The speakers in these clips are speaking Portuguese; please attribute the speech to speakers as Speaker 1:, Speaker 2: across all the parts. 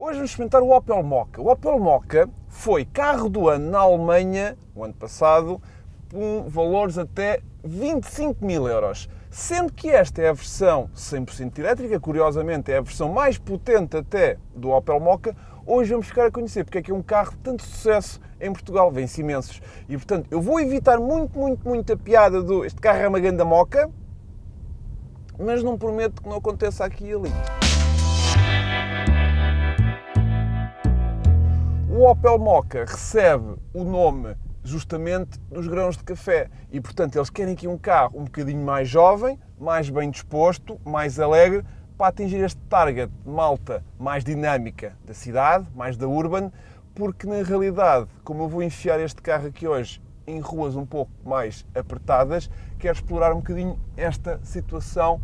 Speaker 1: Hoje vamos experimentar o Opel Mokka. O Opel Mokka foi carro do ano na Alemanha, o ano passado, com valores até 25 mil euros. Sendo que esta é a versão 100% elétrica, curiosamente é a versão mais potente até do Opel Mokka. Hoje vamos ficar a conhecer porque é que é um carro de tanto sucesso em Portugal, vence imensos. E portanto eu vou evitar muito a piada do este carro é uma grande Mokka, mas não prometo que não aconteça aqui e ali. O Opel Mokka recebe o nome justamente dos grãos de café e, portanto, eles querem aqui um carro um bocadinho mais jovem, mais bem disposto, mais alegre, para atingir este target de malta mais dinâmica da cidade, mais da urban, porque, na realidade, como eu vou enfiar este carro aqui hoje em ruas um pouco mais apertadas, quero explorar um bocadinho esta situação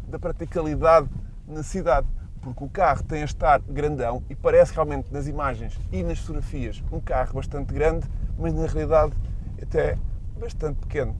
Speaker 1: da praticalidade na cidade. Porque o carro tem a estar grandão e parece realmente nas imagens e nas fotografias um carro bastante grande, mas na realidade até bastante pequeno.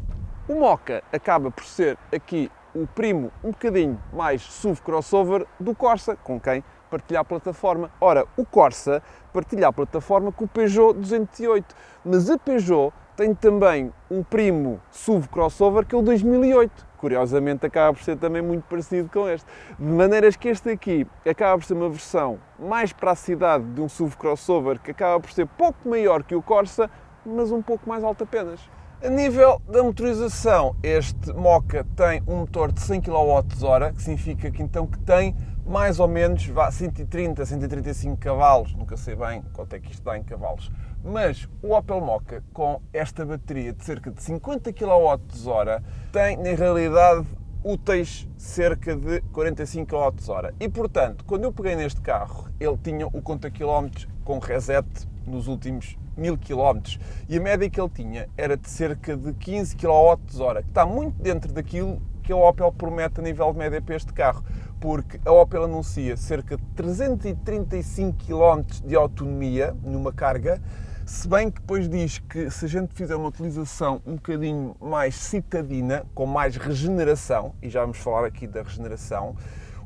Speaker 1: O Mokka acaba por ser aqui o primo um bocadinho mais SUV crossover do Corsa, com quem partilha a plataforma. Ora, o Corsa partilha a plataforma com o Peugeot 208, mas a Peugeot tem também um primo SUV crossover que é o 2008. Curiosamente acaba por ser também muito parecido com este. De maneiras que este aqui acaba por ser uma versão mais para a cidade de um SUV crossover que acaba por ser pouco maior que o Corsa, mas um pouco mais alto apenas. A nível da motorização, este Mokka tem um motor de 100 kWh, que significa que então que tem mais ou menos 130, 135 cavalos, nunca sei bem quanto é que isto dá em cavalos. Mas o Opel Mokka, com esta bateria de cerca de 50 kWh, tem na realidade úteis cerca de 45 kWh. E portanto, quando eu peguei neste carro, ele tinha o conta-quilómetros com reset nos últimos 1000 km e a média que ele tinha era de cerca de 15 kWh, que está muito dentro daquilo que a Opel promete a nível de média para este carro, porque a Opel anuncia cerca de 335 km de autonomia numa carga, se bem que depois diz que se a gente fizer uma utilização um bocadinho mais citadina, com mais regeneração, e já vamos falar aqui da regeneração,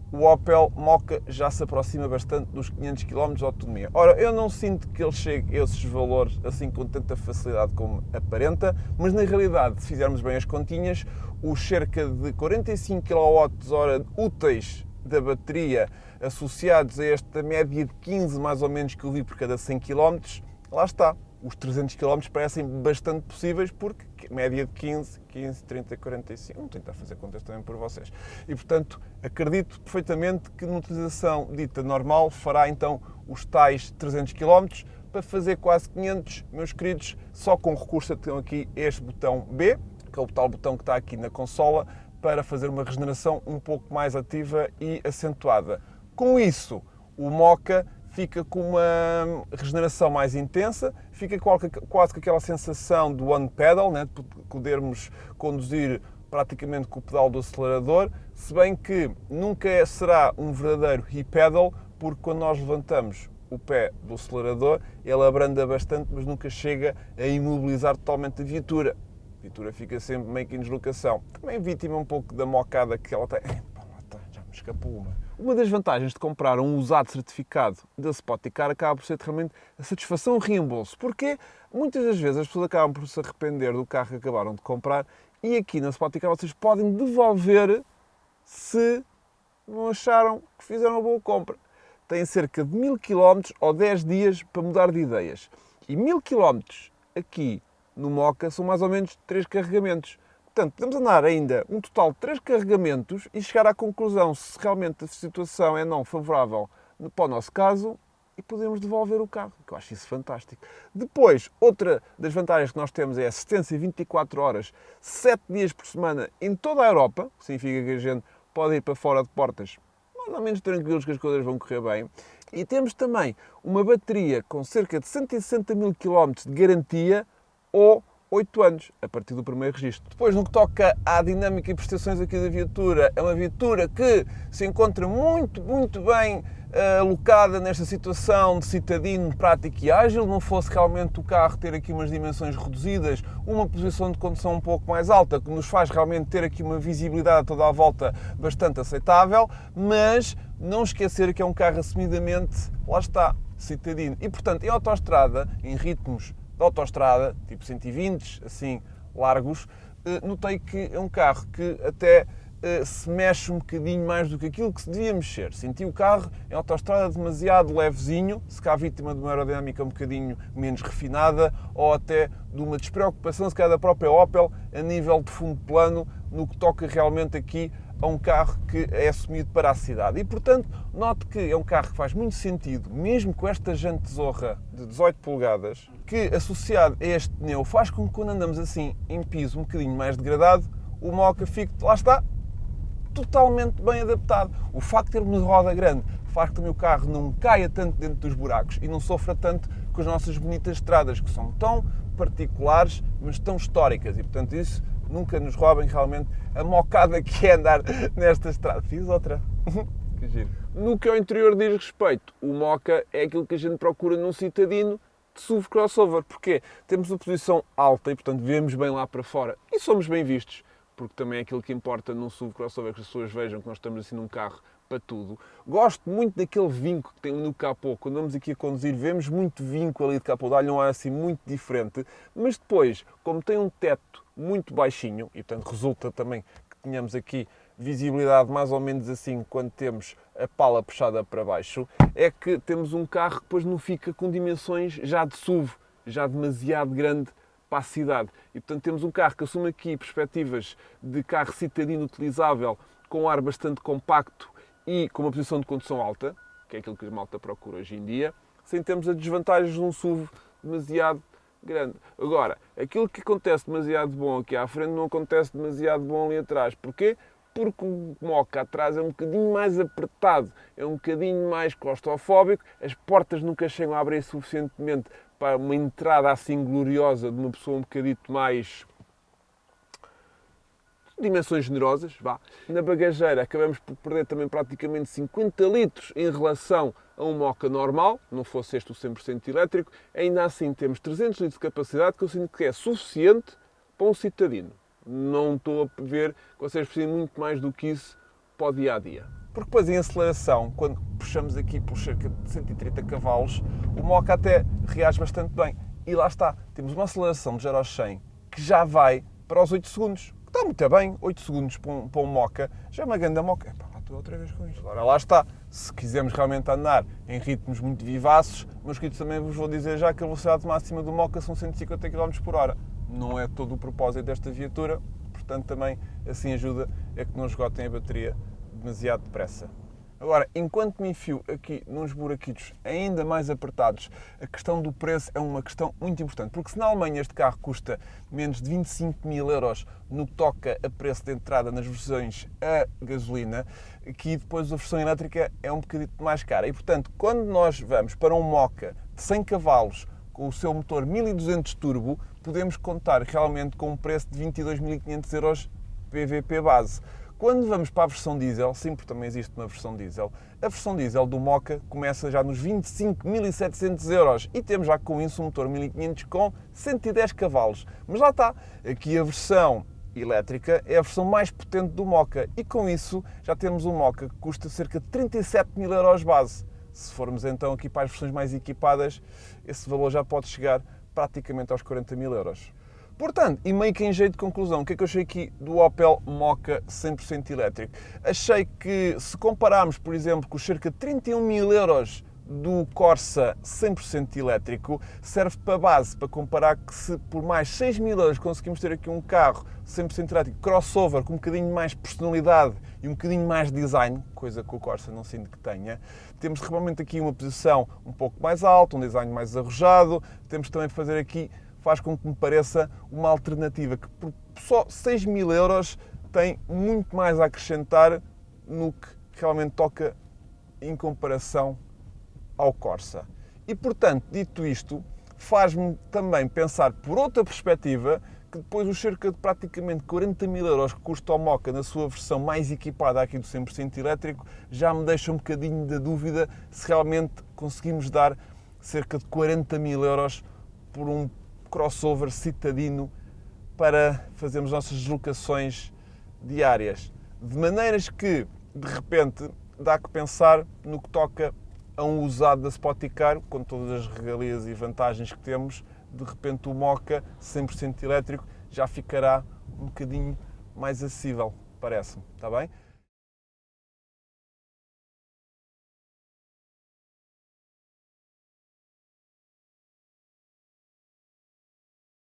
Speaker 1: o Opel Mokka já se aproxima bastante dos 500 km de autonomia. Ora, eu não sinto que ele chegue a esses valores assim com tanta facilidade como aparenta, mas na realidade, se fizermos bem as continhas, os cerca de 45 kWh úteis da bateria associados a esta média de 15 mais ou menos que eu vi por cada 100 km, lá está. Os 300 km parecem bastante possíveis porque média de 15, 30, 45, vou tentar fazer contas também por vocês. E portanto, acredito perfeitamente que numa utilização dita normal fará então os tais 300 km para fazer quase 500, meus queridos, só com recurso a ter aqui este botão B, que é o tal botão que está aqui na consola, para fazer uma regeneração um pouco mais ativa e acentuada. Com isso, o Mokka fica com uma regeneração mais intensa, fica quase com aquela sensação do one pedal, né, de podermos conduzir praticamente com o pedal do acelerador, se bem que nunca será um verdadeiro e-pedal, porque quando nós levantamos o pé do acelerador, ele abranda bastante, mas nunca chega a imobilizar totalmente a viatura. A viatura fica sempre meio que em deslocação. Também vítima um pouco da mocada que ela tem. Já me escapou uma. Uma das vantagens de comprar um usado certificado da Spoticar acaba por ser realmente a satisfação e o reembolso, porque muitas das vezes as pessoas acabam por se arrepender do carro que acabaram de comprar e aqui na Spoticar vocês podem devolver se não acharam que fizeram uma boa compra. Têm cerca de 1000 km ou 10 dias para mudar de ideias. E 1000 km aqui no Mokka são mais ou menos 3 carregamentos. Portanto, podemos andar ainda um total de 3 carregamentos e chegar à conclusão se realmente a situação é não favorável para o nosso caso e podemos devolver o carro, que eu acho isso fantástico. Depois, outra das vantagens que nós temos é a assistência 24 horas, 7 dias por semana em toda a Europa, que significa que a gente pode ir para fora de portas mais ou menos tranquilos que as coisas vão correr bem. E temos também uma bateria com cerca de 160 mil km de garantia ou 8 anos, a partir do primeiro registro. Depois, no que toca à dinâmica e prestações aqui da viatura, é uma viatura que se encontra muito bem alocada nesta situação de citadino prático e ágil, não fosse realmente o carro ter aqui umas dimensões reduzidas, uma posição de condução um pouco mais alta, que nos faz realmente ter aqui uma visibilidade toda à volta bastante aceitável, mas não esquecer que é um carro assumidamente, lá está, citadino. E portanto, em autoestrada, em ritmos de autoestrada, tipo 120, assim, largos, notei que é um carro que até se mexe um bocadinho mais do que aquilo que se devia mexer. Senti o carro em autoestrada demasiado levezinho, se cá vítima de uma aerodinâmica um bocadinho menos refinada ou até de uma despreocupação, se calhar da própria Opel, a nível de fundo plano, no que toca realmente aqui a um carro que é assumido para a cidade. E, portanto, note que é um carro que faz muito sentido, mesmo com esta jante Zorra de 18 polegadas, que associado a este pneu faz com que quando andamos assim em piso um bocadinho mais degradado, o Moka fique, lá está, totalmente bem adaptado. O facto de termos roda grande faz com que também o carro não caia tanto dentro dos buracos e não sofra tanto com as nossas bonitas estradas, que são tão particulares, mas tão históricas. E, portanto, isso nunca nos roubem realmente a mocada que é andar nesta estrada. Fiz outra. Que giro. No que ao interior diz respeito, o Moka é aquilo que a gente procura num citadino de SUV crossover. Porquê? Temos uma posição alta e, portanto, vemos bem lá para fora e somos bem vistos, porque também é aquilo que importa num SUV crossover, que as pessoas vejam que nós estamos assim num carro para tudo. Gosto muito daquele vinco que tem no capô. Quando vamos aqui a conduzir, vemos muito vinco ali de capô, dá-lhe um ar assim muito diferente, mas depois, como tem um teto muito baixinho, e portanto resulta também que tenhamos aqui visibilidade mais ou menos assim quando temos a pala puxada para baixo, é que temos um carro que depois não fica com dimensões já de SUV, já demasiado grande para a cidade. E portanto temos um carro que assume aqui perspectivas de carro citadino utilizável com um ar bastante compacto e com uma posição de condução alta, que é aquilo que a malta procura hoje em dia, sem termos as desvantagens de um SUV demasiado grande. Agora, aquilo que acontece demasiado bom aqui à frente não acontece demasiado bom ali atrás. Porquê? Porque o Moka atrás é um bocadinho mais apertado, é um bocadinho mais claustrofóbico, as portas nunca chegam a abrir suficientemente para uma entrada assim gloriosa de uma pessoa um bocadito mais dimensões generosas, vá. Na bagageira acabamos por perder também praticamente 50 litros em relação a um Moka normal, não fosse este o 100% elétrico, ainda assim temos 300 litros de capacidade, que eu sinto que é suficiente para um citadino. Não estou a ver que vocês precisem muito mais do que isso para o dia-a-dia. Porque depois em aceleração, quando puxamos aqui por cerca de 130 cavalos, o Moka até reage bastante bem. E lá está, temos uma aceleração de 0 aos 100 que já vai para os 8 segundos. Está muito bem, 8 segundos para um Moka, já é uma grande Moka. Epá, lá estou outra vez com isto. Agora lá está, se quisermos realmente andar em ritmos muito vivaces, meus queridos, também vos vou dizer já que a velocidade máxima do Moka são 150 km/h. Não é todo o propósito desta viatura, portanto também assim ajuda a que não esgotem a bateria demasiado depressa. Agora, enquanto me enfio aqui nos buraquitos ainda mais apertados, a questão do preço é uma questão muito importante, porque se na Alemanha este carro custa menos de 25.000 euros no que toca a preço de entrada nas versões a gasolina, aqui depois a versão elétrica é um bocadinho mais cara. E portanto, quando nós vamos para um Moka de 100 cavalos com o seu motor 1200 turbo, podemos contar realmente com um preço de 22.500 euros PVP base. Quando vamos para a versão diesel, sim, porque também existe uma versão diesel, a versão diesel do Moka começa já nos 25.700 euros e temos já com isso um motor 1500 com 110 cavalos. Mas lá está, aqui a versão elétrica é a versão mais potente do Moka e com isso já temos um Moka que custa cerca de 37.000 euros base. Se formos então aqui para as versões mais equipadas, esse valor já pode chegar praticamente aos 40.000 euros. Portanto, e meio que em jeito de conclusão, o que é que eu achei aqui do Opel Moka 100% elétrico? Achei que se compararmos, por exemplo, com os cerca de 31.000 euros do Corsa 100% elétrico, serve para base, para comparar que se por mais 6.000 euros conseguimos ter aqui um carro 100% elétrico, crossover, com um bocadinho mais personalidade e um bocadinho mais design, coisa que o Corsa não sinto que tenha, temos realmente aqui uma posição um pouco mais alta, um design mais arrojado, temos também de fazer aqui, faz com que me pareça uma alternativa que por só 6.000 euros tem muito mais a acrescentar no que realmente toca em comparação ao Corsa. E portanto, dito isto, faz-me também pensar por outra perspectiva que depois os cerca de praticamente 40 mil euros que custa o Moka na sua versão mais equipada aqui do 100% elétrico, já me deixa um bocadinho da dúvida se realmente conseguimos dar cerca de 40 mil euros por um crossover citadino para fazermos nossas deslocações diárias. De maneiras que, de repente, dá que pensar no que toca a um usado da Spoticar, com todas as regalias e vantagens que temos. De repente o Moka 100% elétrico já ficará um bocadinho mais acessível, parece-me, está bem?